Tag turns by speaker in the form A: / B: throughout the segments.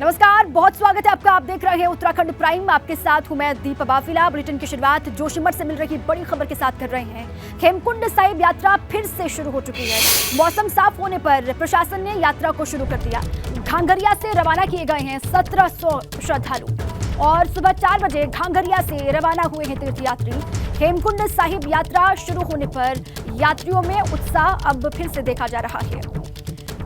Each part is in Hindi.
A: नमस्कार, बहुत स्वागत है आपका। आप देख रहे हैं उत्तराखंड प्राइम। आपके साथ हूं मैं दीपा बाफिला। बुलेटिन की शुरुआत जोशीमठ से मिल रही बड़ी खबर के साथ कर रहे हैं। हेमकुंड साहिब यात्रा फिर से शुरू हो चुकी है। मौसम साफ होने पर प्रशासन ने यात्रा को शुरू कर दिया। घांघरिया से रवाना किए गए हैं 1700 श्रद्धालु और सुबह 4 बजे घांघरिया से रवाना हुए हैं तीर्थयात्री। हेमकुंड साहिब यात्रा शुरू होने पर यात्रियों में उत्साह अब फिर से देखा जा रहा है।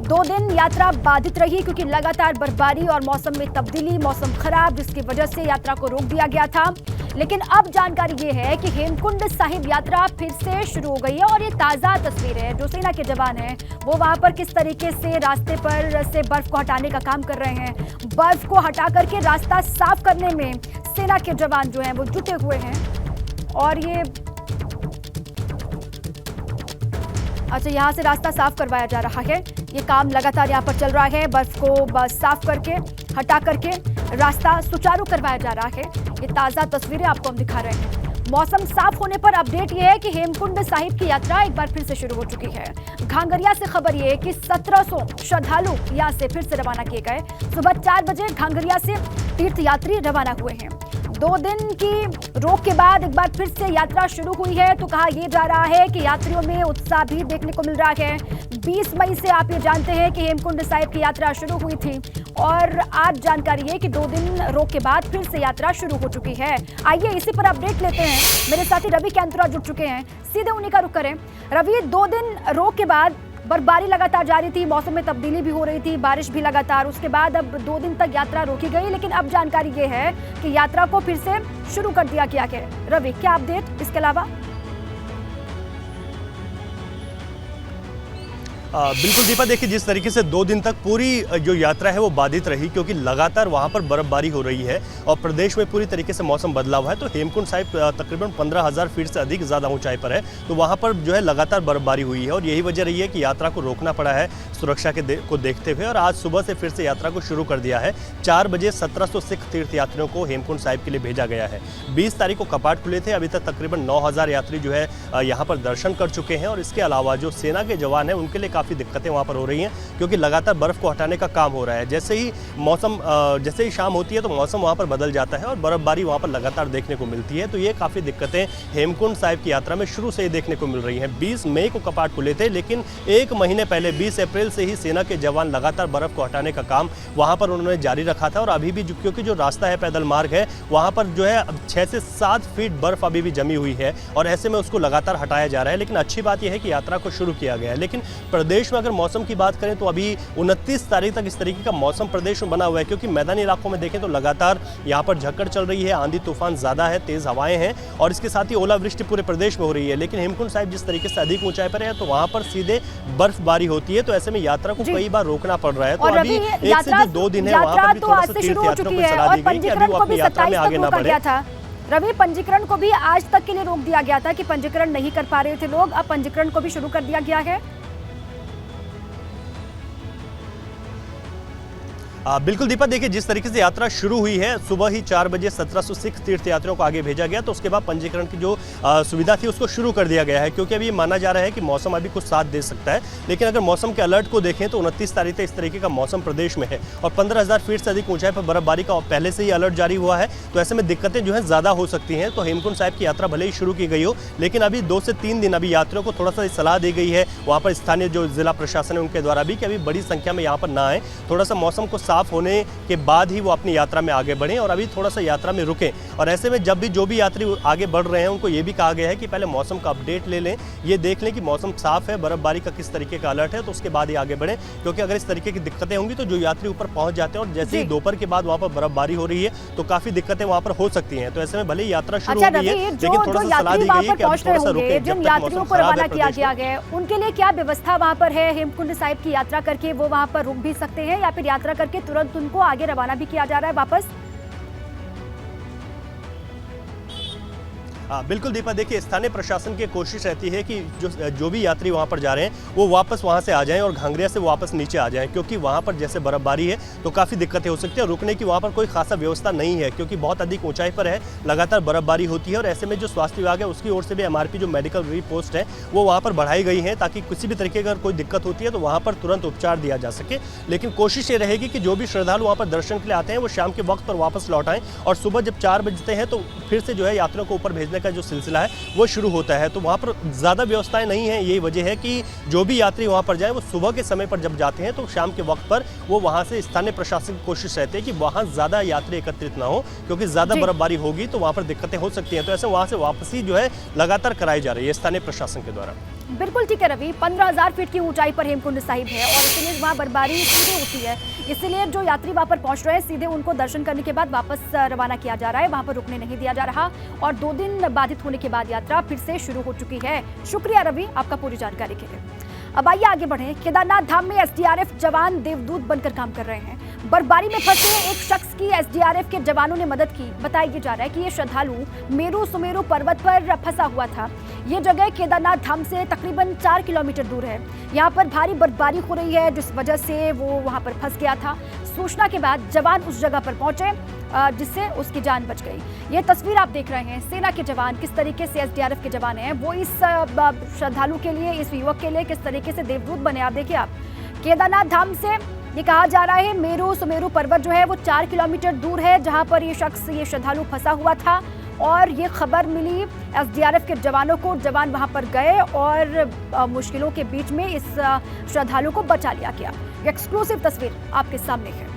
A: 2 दिन यात्रा बाधित रही क्योंकि लगातार बर्फबारी और मौसम में तब्दीली, मौसम खराब, जिसकी वजह से यात्रा को रोक दिया गया था। लेकिन अब जानकारी ये है कि हेमकुंड साहिब यात्रा फिर से शुरू हो गई है और ये ताज़ा तस्वीर है। जो सेना के जवान हैं वो वहां पर किस तरीके से रास्ते पर से बर्फ को हटाने का काम कर रहे हैं। बर्फ को हटा करके रास्ता साफ करने में सेना के जवान जो हैं वो जुटे हुए हैं। और ये यहाँ से रास्ता साफ करवाया जा रहा है। ये काम लगातार यहाँ पर चल रहा है। बर्फ को साफ करके, हटा करके रास्ता सुचारू करवाया जा रहा है। ये ताज़ा तस्वीरें आपको हम दिखा रहे हैं। मौसम साफ होने पर अपडेट ये है कि हेमकुंड साहिब की यात्रा एक बार फिर से शुरू हो चुकी है। घांघरिया से खबर ये है कि 1700 श्रद्धालु यहाँ से फिर से रवाना किए गए। सुबह 4 बजे घांघरिया से तीर्थयात्री रवाना हुए हैं। 2 दिन की रोक के बाद एक बार फिर से यात्रा शुरू हुई है तो कहा यह जा रहा है कि यात्रियों में उत्साह भी देखने को मिल रहा है। 20 मई से आप ये जानते हैं कि हेमकुंड साहिब की यात्रा शुरू हुई थी और आज जानकारी है कि 2 दिन रोक के बाद फिर से यात्रा शुरू हो चुकी है। आइए इसी पर अपडेट लेते हैं। मेरे साथी रवि कैंतुरा जुड़ चुके हैं, सीधे उन्हीं का रुख करें। रवि, 2 दिन रोक के बाद बर्फबारी लगातार जारी थी, मौसम में तब्दीली भी हो रही थी, बारिश भी लगातार, उसके बाद अब 2 दिन तक यात्रा रोकी गई। लेकिन अब जानकारी ये है कि यात्रा को फिर से शुरू कर दिया गया है। रवि, क्या अपडेट इसके अलावा?
B: बिल्कुल दीपा, देखिए जिस तरीके से 2 दिन तक पूरी जो यात्रा है वो बाधित रही क्योंकि लगातार वहाँ पर बर्फबारी हो रही है और प्रदेश में पूरी तरीके से मौसम बदला हुआ है। तो हेमकुंड साहिब तकरीबन 15,000 फीट से अधिक ज़्यादा ऊंचाई पर है, तो वहाँ पर जो है लगातार बर्फबारी हुई है और यही वजह रही है कि यात्रा को रोकना पड़ा है सुरक्षा को देखते हुए। और आज सुबह से फिर से यात्रा को शुरू कर दिया है। 4 बजे 1700 सिख तीर्थयात्रियों को हेमकुंड साहिब के लिए भेजा गया है। 20 तारीख को कपाट खुले थे। अभी तक तकरीबन 9,000 यात्री जो है यहाँ पर दर्शन कर चुके हैं और इसके अलावा जो सेना के जवान हैं उनके लिए काफ़ी दिक्कतें वहाँ पर हो रही हैं क्योंकि लगातार बर्फ़ को हटाने का काम हो रहा है। जैसे ही शाम होती है तो मौसम वहाँ पर बदल जाता है और बर्फबारी वहाँ पर लगातार देखने को मिलती है। तो ये काफ़ी दिक्कतें हेमकुंड साहिब की यात्रा में शुरू से ही देखने को मिल रही हैं। 20 मई को कपाट खुले थे, लेकिन 1 महीने पहले 20 अप्रैल से ही सेना के जवान लगातार बर्फ़ को हटाने का काम वहाँ पर उन्होंने जारी रखा था। और अभी भी क्योंकि जो रास्ता है पैदल मार्ग है, वहाँ पर जो है 6 से 7 फीट बर्फ़ अभी भी जमी हुई है और ऐसे में उसको लगातार हटाया जा रहा है। लेकिन अच्छी बात यह है कि यात्रा को शुरू किया गया है। लेकिन प्रदेश में अगर मौसम की बात करें तो अभी 29 तारीख तक इस तरीके का मौसम प्रदेश में बना हुआ है क्योंकि मैदानी इलाकों में देखें तो लगातार यहाँ पर झक्कड़ चल रही है, आंधी तूफान ज़्यादा है, तेज़ हवाएं हैं और इसके साथ ही ओलावृष्टि पूरे प्रदेश में हो रही है। लेकिन हेमकुंड साहिब जिस तरीके से अधिक ऊंचाई पर है तो वहाँ पर सीधे बर्फबारी होती है, तो ऐसे में यात्रा को कई बार रोकना पड़ रहा है। तो अभी 1 से जो 2 दिन है वहाँ पर भी थोड़ा सा तीर्थयात्रियों को सलाह दी गई कि अभी वो अपनी यात्रा में आगे ना बढ़े।
A: रवि, पंजीकरण को भी आज तक के लिए रोक दिया गया था कि पंजीकरण नहीं कर पा रहे थे लोग, अब पंजीकरण को भी शुरू कर दिया गया है।
B: बिल्कुल दीपा, देखिए जिस तरीके से यात्रा शुरू हुई है, सुबह ही 4 बजे 1700 सिख तीर्थयात्रियों को आगे भेजा गया, तो उसके बाद पंजीकरण की जो सुविधा थी उसको शुरू कर दिया गया है क्योंकि अभी माना जा रहा है कि मौसम अभी कुछ साथ दे सकता है। लेकिन अगर मौसम के अलर्ट को देखें तो 29 तारीख तक इस तरीके का मौसम प्रदेश में है और 15,000 फीट से अधिक ऊंचाई पर बर्फबारी का पहले से ही अलर्ट जारी हुआ है। तो ऐसे में दिक्कतें जो है ज़्यादा हो सकती हैं। तो हेमकुंड साहिब की यात्रा भले ही शुरू की गई हो, लेकिन अभी 2 से 3 दिन अभी यात्रियों को थोड़ा सा सलाह दी गई है वहाँ पर स्थानीय जो जिला प्रशासन है उनके द्वारा भी कि अभी बड़ी संख्या में यहाँ पर ना आए, थोड़ा सा मौसम को साफ होने के बाद ही वो अपनी यात्रा में आगे बढ़ें और अभी थोड़ा सा यात्रा में रुकें। और ऐसे में जब भी जो भी यात्री आगे बढ़ रहे हैं उनको ये भी कहा गया है कि पहले मौसम का अपडेट ले लें, ये देख लें कि मौसम साफ है, बर्फबारी का किस तरीके का अलर्ट है, तो उसके बाद ही आगे बढ़ें। क्योंकि अगर इस तरीके की दिक्कतें होंगी तो जो यात्री ऊपर पहुंच जाते हैं और जैसे ही दोपहर के बाद वहाँ पर बर्फबारी हो रही है तो काफी दिक्कतें वहाँ पर हो सकती हैं। तो ऐसे में भले ही यात्रा शुरू हो गई है लेकिन थोड़ा सा सलाह दी गई है कि अभी थोड़ा सा रुकें।
A: जिन यात्रियों को रवाना किया गया है उनके लिए क्या व्यवस्था वहाँ पर है? हेमकुंड साहिब की यात्रा करके वो वहाँ पर रुक भी सकते हैं या फिर यात्रा करके तुरंत उनको आगे रवाना भी किया जा रहा है वापस?
B: बिल्कुल दीपा, देखिए स्थानीय प्रशासन की कोशिश रहती है कि जो भी यात्री वहाँ पर जा रहे हैं वो वापस वहाँ से आ जाएं और घांगरिया से वापस नीचे आ जाएं, क्योंकि वहाँ पर जैसे बर्फबारी है तो काफ़ी दिक्कतें हो सकती हैं। रुकने की वहाँ पर कोई खासा व्यवस्था नहीं है क्योंकि बहुत अधिक ऊंचाई पर है, लगातार बर्फबारी होती है और ऐसे में जो स्वास्थ्य विभाग है उसकी ओर से भी MRP जो मेडिकल रिलीफ पोस्ट है वो वहाँ पर बढ़ाई गई है ताकि किसी भी तरीके की अगर कोई दिक्कत होती है तो वहाँ पर तुरंत उपचार दिया जा सके। लेकिन कोशिश ये रहेगी कि जो भी श्रद्धालु वहाँ पर दर्शन के लिए आते हैं वो शाम के वक्त पर वापस लौट आएँ और सुबह जब 4 बजते हैं तो फिर से जो है यात्रियों को ऊपर भेजने का जो सिलसिला है वो शुरू होता है। तो वहाँ पर ज़्यादा व्यवस्थाएं नहीं हैं, यही वजह है कि जो भी यात्री वहाँ पर जाएं वो सुबह के समय पर जब जाते हैं तो शाम के वक्त पर वो वहाँ से स्थानीय प्रशासन की कोशिश रहती है कि वहाँ ज़्यादा यात्री एकत्रित ना हो, क्योंकि ज़्यादा बर्फबारी होगी तो वहाँ पर दिक्कतें हो सकती हैं। तो ऐसे वहाँ से वापसी जो है लगातार कराई जा रही है स्थानीय प्रशासन के द्वारा।
A: बिल्कुल ठीक है रवि, 15,000 फीट की ऊंचाई पर हेमकुंड साहिब है और इसीलिए वहाँ बर्फबारी सीधे होती है, इसीलिए जो यात्री वहाँ पर पहुँच रहे हैं सीधे उनको दर्शन करने के बाद वापस रवाना किया जा रहा है, वहाँ पर रुकने नहीं दिया जा रहा और 2 दिन बाधित होने के बाद यात्रा फिर से शुरू हो चुकी है। शुक्रिया रवि आपका पूरी जानकारी के लिए। अब आइए आगे बढ़ें। केदारनाथ धाम में SDRF जवान देवदूत बनकर काम कर रहे हैं। बर्फबारी में फंसे एक शख्स की SDRF के जवानों ने मदद की। बताया जा रहा है कि ये श्रद्धालु मेरू सुमेरु पर्वत पर फंसा हुआ था। ये जगह केदारनाथ धाम से तकरीबन 4 किलोमीटर दूर है। यहाँ पर भारी बर्फबारी हो रही है जिस वजह से वो वहाँ पर फंस गया था। सूचना के बाद जवान उस जगह पर पहुंचे जिससे उसकी जान बच गई। ये तस्वीर आप देख रहे हैं, सेना के जवान किस तरीके से SDRF के जवान हैं वो इस श्रद्धालु के लिए, इस युवक के लिए किस तरीके से देवदूत बने। आप देखिए, आप केदारनाथ धाम से ये कहा जा रहा है मेरू सुमेरु पर्वत जो है वो 4 किलोमीटर दूर है जहां पर ये शख्स, ये श्रद्धालु फंसा हुआ था और ये खबर मिली SDRF के जवानों को। जवान वहां पर गए और मुश्किलों के बीच में इस श्रद्धालु को बचा लिया गया। एक्सक्लूसिव तस्वीर आपके सामने है।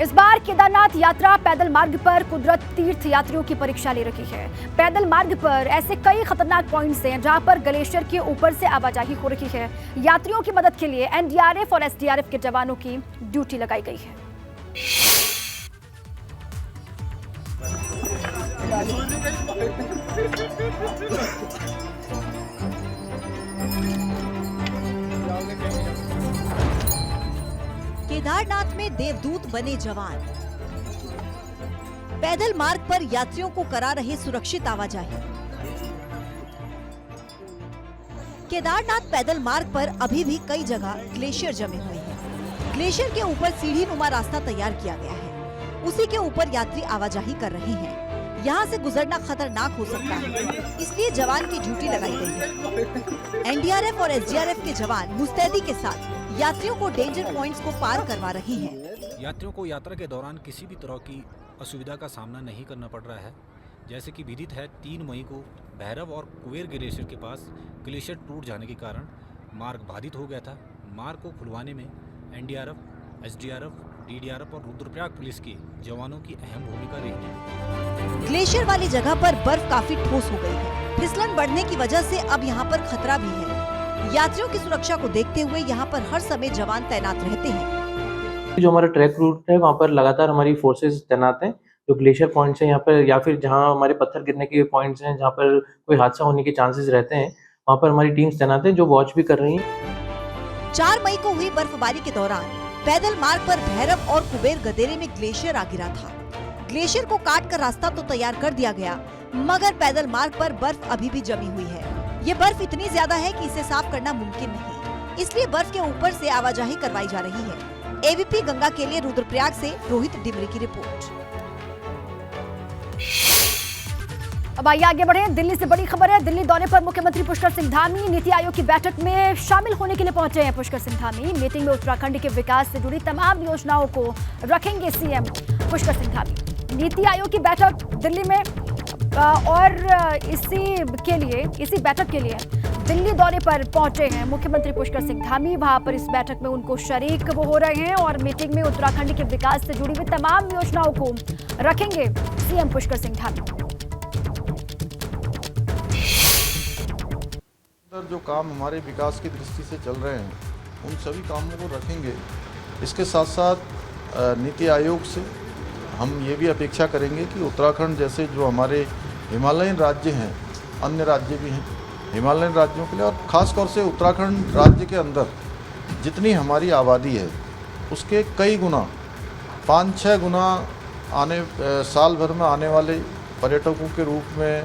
A: इस बार केदारनाथ यात्रा पैदल मार्ग पर कुदरत तीर्थ यात्रियों की परीक्षा ले रही है। पैदल मार्ग पर ऐसे कई खतरनाक पॉइंट्स हैं जहां पर ग्लेशियर के ऊपर से आवाजाही हो रही है। यात्रियों की मदद के लिए NDRF और SDRF के जवानों की ड्यूटी लगाई गई है।
C: केदारनाथ में देवदूत बने जवान, पैदल मार्ग पर यात्रियों को करा रहे सुरक्षित आवाजाही। केदारनाथ पैदल मार्ग पर अभी भी कई जगह ग्लेशियर जमे हुए हैं। ग्लेशियर के ऊपर सीढ़ी नुमा रास्ता तैयार किया गया है, उसी के ऊपर यात्री आवाजाही कर रहे हैं। यहाँ से गुजरना खतरनाक हो सकता है, इसलिए जवान की ड्यूटी लगाई गई है। NDRF और SDRF के जवान मुस्तैदी के साथ यात्रियों को डेंजर पॉइंट्स को पार करवा रही हैं।
D: यात्रियों को यात्रा के दौरान किसी भी तरह की असुविधा का सामना नहीं करना पड़ रहा है। जैसे कि विदित है, 3 मई को भैरव और कुबेर ग्लेशियर के पास ग्लेशियर टूट जाने के कारण मार्ग बाधित हो गया था। मार्ग को खुलवाने में NDRF, SDRF, DDRF और रुद्रप्रयाग पुलिस के जवानों की अहम भूमिका रही है।
C: ग्लेशियर वाली जगह पर बर्फ काफी ठोस हो गई है। फिसलन बढ़ने की वजह से अब यहाँ पर खतरा भी है। यात्रियों की सुरक्षा को देखते हुए यहाँ पर हर समय जवान तैनात रहते हैं।
E: जो हमारा ट्रैक रूट है वहाँ पर लगातार हमारी फोर्सेस तैनात हैं। जो ग्लेशियर पॉइंट्स हैं यहाँ पर या फिर जहाँ हमारे पत्थर गिरने के पॉइंट्स हैं जहाँ पर कोई हादसा होने के चांसेस रहते हैं, वहाँ पर हमारी टीम्स तैनात हैं जो वॉच भी कर रही हैं।
C: 4 मई को हुई बर्फबारी के दौरान पैदल मार्ग पर भैरव और कुबेर गदेरे में ग्लेशियर आ गिरा था। ग्लेशियर को काट कर रास्ता तो तैयार कर दिया गया, मगर पैदल मार्ग पर बर्फ अभी भी जमी हुई है। ये बर्फ इतनी ज्यादा है कि इसे साफ करना मुमकिन नहीं, इसलिए बर्फ के ऊपर से आवाजाही करवाई जा रही है। ABP गंगा के लिए रुद्रप्रयाग से रोहित डिमरी की रिपोर्ट।
A: अब आइए आगे बढ़े। दिल्ली से बड़ी खबर है। दिल्ली दौरे पर मुख्यमंत्री पुष्कर सिंह धामी नीति आयोग की बैठक में शामिल होने के लिए पहुंचे हैं। पुष्कर सिंह धामी मीटिंग में उत्तराखंड के विकास से जुड़ी तमाम योजनाओं को रखेंगे CM पुष्कर सिंह धामी। नीति आयोग की बैठक दिल्ली में और इसी बैठक के लिए दिल्ली दौरे पर पहुंचे हैं मुख्यमंत्री पुष्कर सिंह धामी। वहां पर इस बैठक में उनको शरीक वो हो रहे हैं और मीटिंग में उत्तराखंड के विकास से जुड़ी हुई तमाम योजनाओं को रखेंगे CM पुष्कर सिंह धामी।
F: जो काम हमारे विकास की दृष्टि से चल रहे हैं उन सभी कामों को रखेंगे। इसके साथ साथ नीति आयोग से हम ये भी अपेक्षा करेंगे कि उत्तराखंड जैसे जो हमारे हिमालयन राज्य हैं, अन्य राज्य भी हैं, हिमालयन राज्यों के लिए और ख़ास तौर से उत्तराखंड राज्य के अंदर जितनी हमारी आबादी है उसके कई गुना, 5-6 गुना साल भर में आने वाले पर्यटकों के रूप में,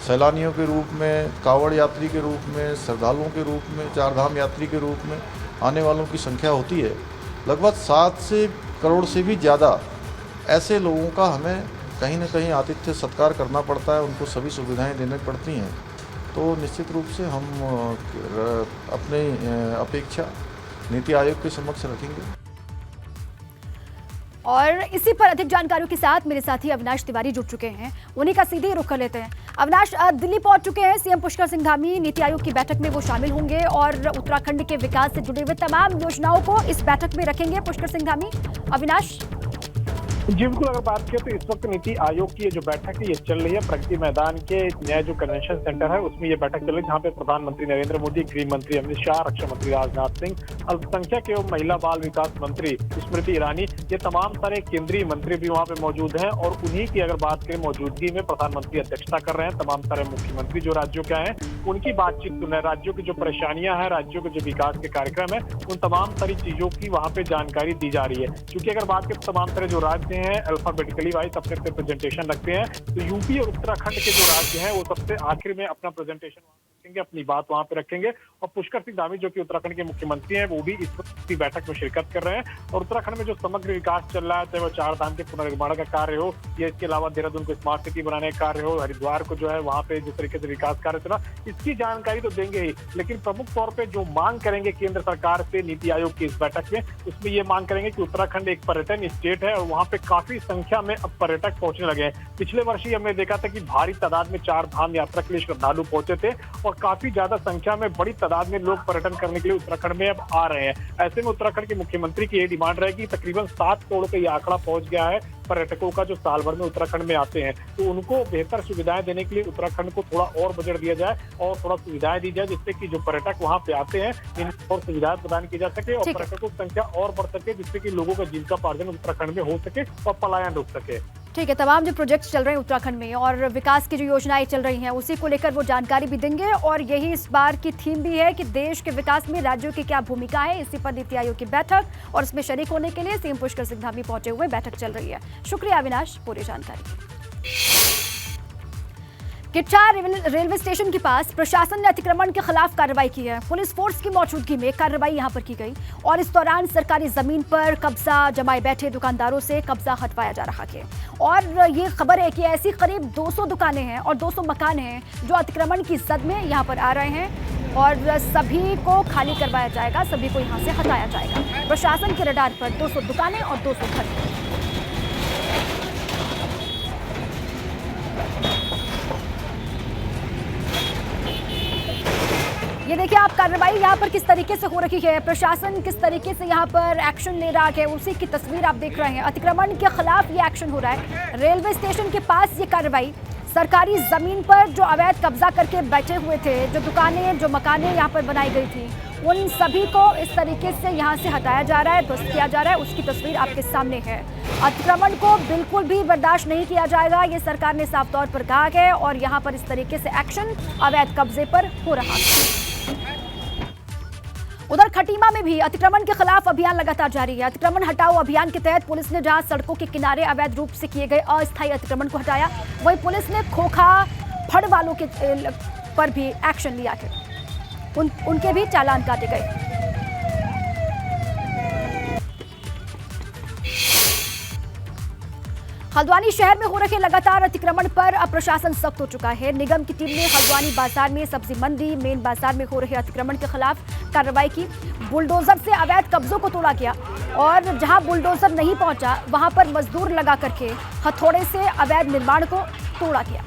F: सैलानियों के रूप में, कांवड़ यात्री के रूप में, श्रद्धालुओं के रूप में, चारधाम यात्री के रूप में आने वालों की संख्या होती है। लगभग 7 करोड़ से भी ज़्यादा ऐसे लोगों का हमें कहीं न कहीं आतिथ्य सत्कार करना पड़ता है, उनको सभी सुविधाएं देनी पड़ती हैं। तो निश्चित रूप से हम अपनी अपेक्षा नीति आयोग के समक्ष रखेंगे।
A: और इसी पर अधिक जानकारियों के साथ मेरे साथी अविनाश तिवारी जुड़ चुके हैं, उन्हीं का सीधे रुख कर लेते हैं। अविनाश, दिल्ली पहुंच चुके हैं सीएम पुष्कर सिंह धामी, नीति आयोग की बैठक में वो शामिल होंगे और उत्तराखंड के विकास से जुड़े हुए तमाम योजनाओं को इस बैठक में रखेंगे पुष्कर सिंह धामी। अविनाश,
G: जी बिल्कुल, अगर बात करें तो इस वक्त नीति आयोग की ये जो बैठक है ये चल रही है प्रगति मैदान के नया जो कन्वेंशन सेंटर है उसमें ये बैठक चल रही है, जहाँ पे प्रधानमंत्री नरेंद्र मोदी, गृह मंत्री अमित शाह, रक्षा मंत्री राजनाथ सिंह, अल्पसंख्यक एवं महिला बाल विकास मंत्री स्मृति ईरानी, ये तमाम सारे केंद्रीय मंत्री भी वहाँ पे मौजूद हैं। और उन्हीं की अगर बात करें मौजूदगी में प्रधानमंत्री अध्यक्षता कर रहे हैं। तमाम सारे मुख्यमंत्री जो राज्यों के आए हैं उनकी बातचीत सुन रहे हैं, राज्यों की जो परेशानियां हैं, राज्यों के जो विकास के कार्यक्रम है, उन तमाम सारी चीजों की वहाँ पे जानकारी दी जा रही है। क्योंकि अगर बात करें तमाम सारे जो राज्य हैं अल्फाबेटिकली वाइज अपने अपने प्रेजेंटेशन रखते हैं, तो यूपी और उत्तराखंड के जो राज्य हैं वो सबसे आखिर में अपना प्रेजेंटेशन रखेंगे, अपनी बात वहां पे रखेंगे। और पुष्कर सिंह धामी जो कि उत्तराखंड के मुख्यमंत्री हैं वो भी इस बैठक में शिरकत कर रहे हैं। और उत्तराखंड में जो समग्र विकास चल रहा है, चाहे वो चारधाम के पुनर्निर्माण का कार्य हो या इसके अलावा देहरादून को स्मार्ट सिटी बनाने का कार्य हो, हरिद्वार को जो है वहाँ पे जिस तरीके से विकास कार्य चला, इसकी जानकारी तो देंगे ही, लेकिन प्रमुख तौर पर जो मांग करेंगे केंद्र सरकार से नीति आयोग की इस बैठक में, उसमें ये मांग करेंगे कि उत्तराखंड एक पर्यटन स्टेट है और वहाँ पे काफी संख्या में अब पर्यटक पहुंचने लगे हैं। पिछले वर्ष ही हमने देखा था कि भारी तादाद में चारधाम यात्रा के लिए श्रद्धालु पहुंचे थे और काफी ज्यादा संख्या में बड़ी तादाद में लोग पर्यटन करने के लिए उत्तराखंड में अब आ रहे हैं। ऐसे में उत्तराखंड के मुख्यमंत्री की ये डिमांड रहेगी, तकरीबन 7 करोड़ का ये आंकड़ा पहुंच गया है पर्यटकों का जो साल भर में उत्तराखंड में आते हैं, तो उनको बेहतर सुविधाएं देने के लिए उत्तराखंड को थोड़ा और बजट दिया जाए और थोड़ा सुविधाएं दी जाए, जिससे कि जो पर्यटक वहां पे आते हैं इनको और सुविधाएं प्रदान की जा सके और पर्यटकों की संख्या और बढ़ सके, जिससे कि लोगों का जीविकोपार्जन उत्तराखंड में हो सके और पलायन रुक सके।
A: ठीक है, तमाम जो प्रोजेक्ट्स चल रहे हैं उत्तराखंड में और विकास की जो योजनाएं चल रही हैं उसी को लेकर वो जानकारी भी देंगे और यही इस बार की थीम भी है कि देश के विकास में राज्यों की क्या भूमिका है। इसी पर नीति आयोग की बैठक और इसमें शरीक होने के लिए सीएम पुष्कर सिंह धामी पहुंचे हुए बैठक चल रही है। शुक्रिया अविनाश पूरी जानकारी। किच्चा रेलवे स्टेशन के पास प्रशासन ने अतिक्रमण के खिलाफ कार्रवाई की है। पुलिस फोर्स की मौजूदगी में कार्रवाई यहां पर की गई और इस दौरान सरकारी जमीन पर कब्जा जमाए बैठे दुकानदारों से कब्जा हटवाया जा रहा है। और ये खबर है कि ऐसी करीब 200 दुकानें हैं और 200 मकान हैं जो अतिक्रमण की जद में यहां पर आ रहे हैं और सभी को खाली करवाया जाएगा, सभी को यहां से हटाया जाएगा। प्रशासन के रडार पर 200 दुकानें और 200 घर। ये देखिए आप कार्रवाई यहाँ पर किस तरीके से हो रही है, प्रशासन किस तरीके से यहाँ पर एक्शन ले रहा है, उसी की तस्वीर आप देख रहे हैं। अतिक्रमण के खिलाफ ये एक्शन हो रहा है। रेलवे स्टेशन के पास ये कार्रवाई, सरकारी जमीन पर जो अवैध कब्जा करके बैठे हुए थे, जो दुकानें जो मकानें यहाँ पर बनाई गई थी, उन सभी को इस तरीके से यहाँ से हटाया जा रहा है, ध्वस्त किया जा रहा है। उसकी तस्वीर आपके सामने है। अतिक्रमण को बिल्कुल भी बर्दाश्त नहीं किया जाएगा, ये सरकार ने साफ तौर पर कहा है और यहाँ पर इस तरीके से एक्शन अवैध कब्जे पर हो रहा है। उधर खटीमा में भी अतिक्रमण के खिलाफ अभियान लगातार जारी है। अतिक्रमण हटाओ अभियान के तहत पुलिस ने जहां सड़कों के किनारे अवैध रूप से किए गए अस्थायी अतिक्रमण को हटाया, वहीं पुलिस ने खोखा फड़ वालों के पर भी एक्शन लिया है, उनके भी चालान काटे गए। हल्द्वानी शहर में हो रहे लगातार अतिक्रमण पर अब प्रशासन सख्त हो चुका है। निगम की टीम ने हल्द्वानी बाजार में सब्जी मंडी, मेन बाजार में हो रहे अतिक्रमण के खिलाफ कार्रवाई की। बुलडोजर से अवैध कब्जों को तोड़ा गया और जहां बुलडोजर नहीं पहुंचा वहां पर मजदूर लगा करके हथौड़े से अवैध निर्माण को तोड़ा गया।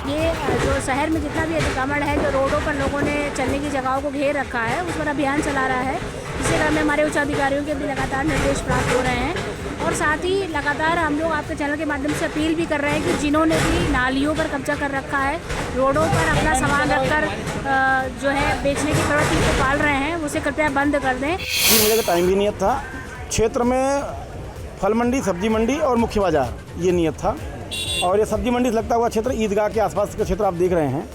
H: ये जो शहर में जितना भी अतिक्रमण है, जो रोडों पर लोगों ने चलने की जगहों को घेर रखा है, उस पर अभियान चला रहा है। इसी क्रम में हमारे उच्च अधिकारियों के भी लगातार निर्देश प्राप्त हो रहे हैं और साथ ही लगातार हम लोग आपके चैनल के माध्यम से अपील भी कर रहे हैं कि जिन्होंने भी नालियों पर कब्जा कर रखा है, रोडों पर अपना सामान रखकर जो है बेचने की प्रवृत्ति को पाल रहे हैं, उसे कृपया बंद कर दें।
I: 3 बजे का टाइम भी नियत था। क्षेत्र में फल मंडी, सब्जी मंडी और मुख्य बाजार ये नियत था और ये सब्जी मंडी से लगता हुआ क्षेत्र ईदगाह के आसपास का क्षेत्र आप देख रहे हैं।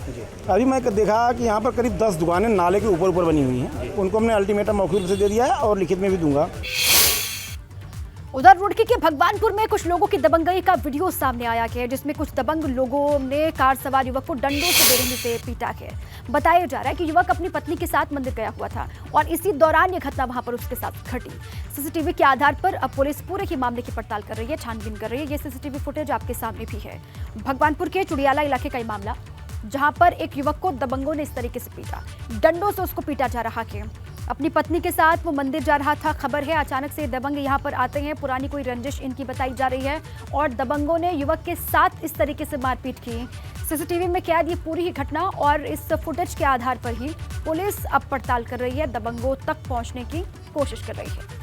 I: अभी मैं देखा कि यहाँ पर करीब 10 दुकानें नाले के ऊपर बनी हुई हैं, उनको हमने अल्टीमेटम मौखिक रूप से दे दिया है और लिखित में भी दूंगा।
A: उधर रुड़की के भगवानपुर में कुछ लोगों की दबंगई का वीडियो सामने आया है, जिसमें कुछ दबंग लोगों ने कार सवार युवक को डंडों से बेरहमी से पीटा है। बताया जा रहा है कि युवक अपनी पत्नी के साथ मंदिर गया हुआ था और इसी दौरान ये घटना वहां पर उसके साथ घटी। सीसीटीवी के आधार पर अब पुलिस पूरे ही मामले की पड़ताल कर रही है, छानबीन कर रही है। ये सीसीटीवी फुटेज आपके सामने भी है। भगवानपुर के चुड़ियाला इलाके का ये मामला, जहां पर एक युवक को दबंगों ने इस तरीके से पीटा, डंडों से उसको पीटा जा रहा है। अपनी पत्नी के साथ वो मंदिर जा रहा था। खबर है अचानक से दबंग यहां पर आते हैं, पुरानी कोई रंजिश इनकी बताई जा रही है और दबंगों ने युवक के साथ इस तरीके से मारपीट की। सीसीटीवी में कैद ये पूरी ही घटना और इस फुटेज के आधार पर ही पुलिस अब पड़ताल कर रही है, दबंगों तक पहुंचने की कोशिश कर रही है।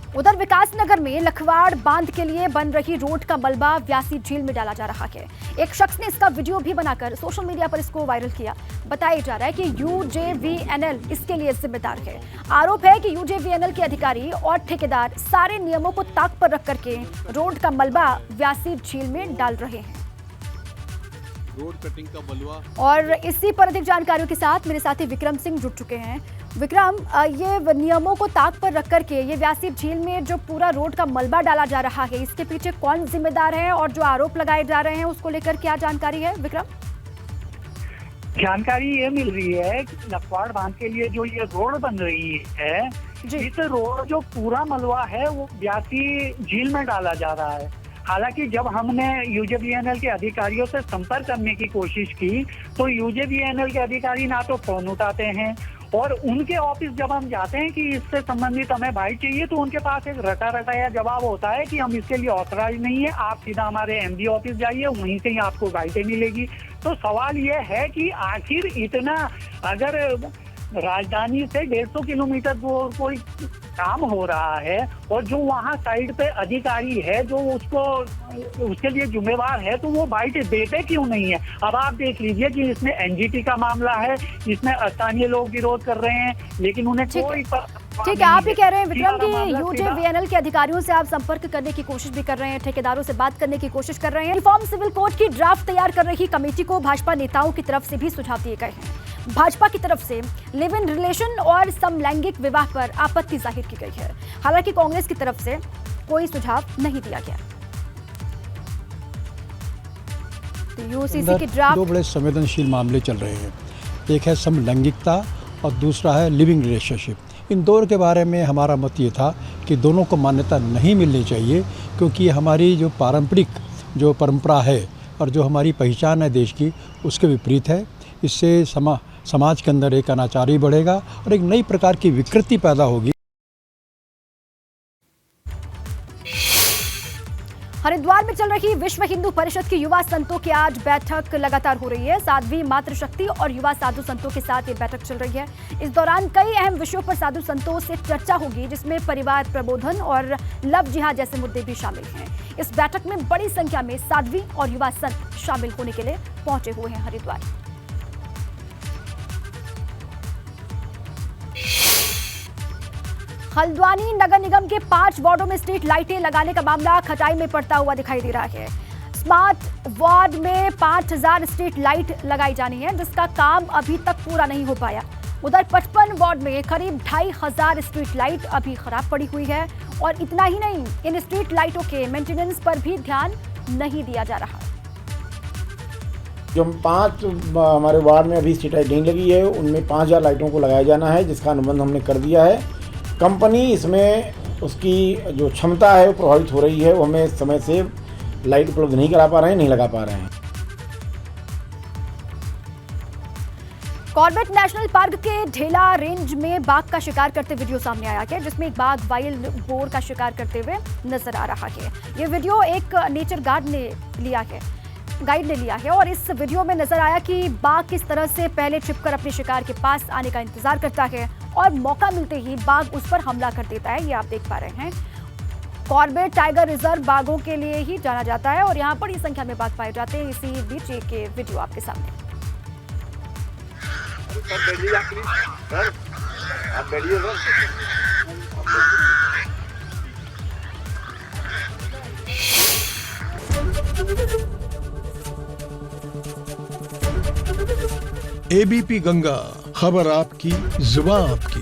A: उधर विकासनगर में लखवाड़ बांध के लिए बन रही रोड का मलबा व्यासी झील में डाला जा रहा है। एक शख्स ने इसका वीडियो भी बनाकर सोशल मीडिया पर इसको वायरल किया। बताया जा रहा है कि यूजेवीएनएल इसके लिए जिम्मेदार है। आरोप है कि यूजेवीएनएल के अधिकारी और ठेकेदार सारे नियमों को ताक पर रख करके रोड का मलबा व्यासी झील में डाल रहे हैं।
J: रोड कटिंग का मलबा।
A: और इसी पर अधिक जानकारियों के साथ मेरे साथी विक्रम सिंह जुड़ चुके हैं। विक्रम, ये नियमों को ताक पर रख करके ये व्यासी झील में जो पूरा रोड का मलबा डाला जा रहा है, इसके पीछे कौन जिम्मेदार है और जो आरोप लगाए जा रहे हैं उसको लेकर क्या जानकारी है विक्रम?
K: जानकारी ये मिल रही है कि लखवाड़ बांध के लिए जो ये रोड बन रही है, इस रोड जो पूरा मलबा है वो व्यासी झील में डाला जा रहा है। हालांकि जब हमने यूजेवीएनएल के अधिकारियों से संपर्क करने की कोशिश की तो यूजेवीएनएल के अधिकारी ना तो फोन उठाते हैं और उनके ऑफिस जब हम जाते हैं कि इससे संबंधित हमें बाइट चाहिए तो उनके पास एक रटा रटाया जवाब होता है कि हम इसके लिए ऑथराइज नहीं है, आप सीधा हमारे एमडी ऑफिस जाइए, वहीं से ही आपको बाइटें मिलेगी। तो सवाल ये है कि आखिर इतना, अगर राजधानी से 150 किलोमीटर दूर कोई काम हो रहा है और जो वहाँ साइड पे अधिकारी है जो उसके लिए जिम्मेवार है, तो वो बाइट देते क्यों नहीं है? अब आप देख लीजिए कि इसमें एनजीटी का मामला है, इसमें स्थानीय लोग विरोध कर रहे हैं लेकिन उन्हें कोई
A: ठीक है, आप ही कह रहे हैं विक्रम कि यूजेवीएनएल के अधिकारियों से आप संपर्क करने की कोशिश भी कर रहे हैं, ठेकेदारों से बात करने की कोशिश कर रहे हैं। यूनिफॉर्म सिविल कोड की ड्राफ्ट तैयार कर रही कमेटी को भाजपा नेताओं की तरफ से भी सुझाव दिए गए हैं। भाजपा की तरफ से लिव इन रिलेशन और समलैंगिक विवाह पर आपत्ति जाहिर की गई है। हालांकि कांग्रेस की तरफ से कोई सुझाव नहीं दिया गया। तो यूसीसी की ड्राफ्ट,
L: दो बड़े संवेदनशील मामले चल रहे हैं, एक है समलैंगिकता और दूसरा है लिविंग रिलेशनशिप। इन दोनों के बारे में हमारा मत ये था कि दोनों को मान्यता नहीं मिलनी चाहिए, क्योंकि हमारी जो पारंपरिक जो परंपरा है और जो हमारी पहचान है देश की, उसके विपरीत है। इससे समाज के अंदर एक अनाचारी बढ़ेगा और एक नई प्रकार की विकृति पैदा होगी।
A: हरिद्वार में चल रही विश्व हिंदू परिषद की युवा संतों की आज बैठक लगातार हो रही है। साध्वी मातृशक्ति और युवा साधु संतों के साथ ये बैठक चल रही है। इस दौरान कई अहम विषयों पर साधु संतों से चर्चा होगी, जिसमें परिवार प्रबोधन और लव जिहाद जैसे मुद्दे भी शामिल हैं। इस बैठक में बड़ी संख्या में साध्वी और युवा संत शामिल होने के लिए पहुंचे हुए हैं हरिद्वार। हल्द्वानी नगर निगम के 5 वार्डों में स्ट्रीट लाइटें लगाने का मामला खटाई में पड़ता हुआ दिखाई दे रहा है। स्मार्ट वार्ड में 5000 स्ट्रीट लाइट लगाई जानी है, जिसका काम अभी तक पूरा नहीं हो पाया। उधर 55 वार्ड में करीब 2500 स्ट्रीट लाइट अभी खराब पड़ी हुई है और इतना ही नहीं, इन स्ट्रीट लाइटों के मेंटेनेंस पर भी ध्यान नहीं दिया जा रहा।
I: जो 5 हमारे वार्ड में अभी स्ट्रीट लाइट नहीं लगी है, उनमें 5000 लाइटों को लगाया जाना है, जिसका अनुबंध हमने कर दिया है। कंपनी इसमें उसकी जो क्षमता है वो प्रभावित हो रही है, वो हमें समय से लाइट उपलब्ध नहीं करा पा रहे हैं, नहीं लगा पा रहे हैं।
A: कॉर्बेट नेशनल पार्क के ढेला रेंज में बाघ का शिकार करते वीडियो सामने आया है, जिसमें एक बाघ वाइल्ड बोर का शिकार करते हुए नजर आ रहा है। ये वीडियो एक नेचर गाइड ने लिया है और इस वीडियो में नजर आया कि बाघ किस तरह से पहले छिपकर अपने शिकार के पास आने का इंतजार करता है और मौका मिलते ही बाघ उस पर हमला कर देता है। ये आप देख पा रहे हैं। कॉर्बेट टाइगर रिजर्व बाघों के लिए ही जाना जाता है और यहाँ बड़ी संख्या में बाघ पाए जाते हैं। इसी बीच एक वीडियो आपके सामने।
M: एबीपी गंगा, खबर आपकी, जुबान आपकी।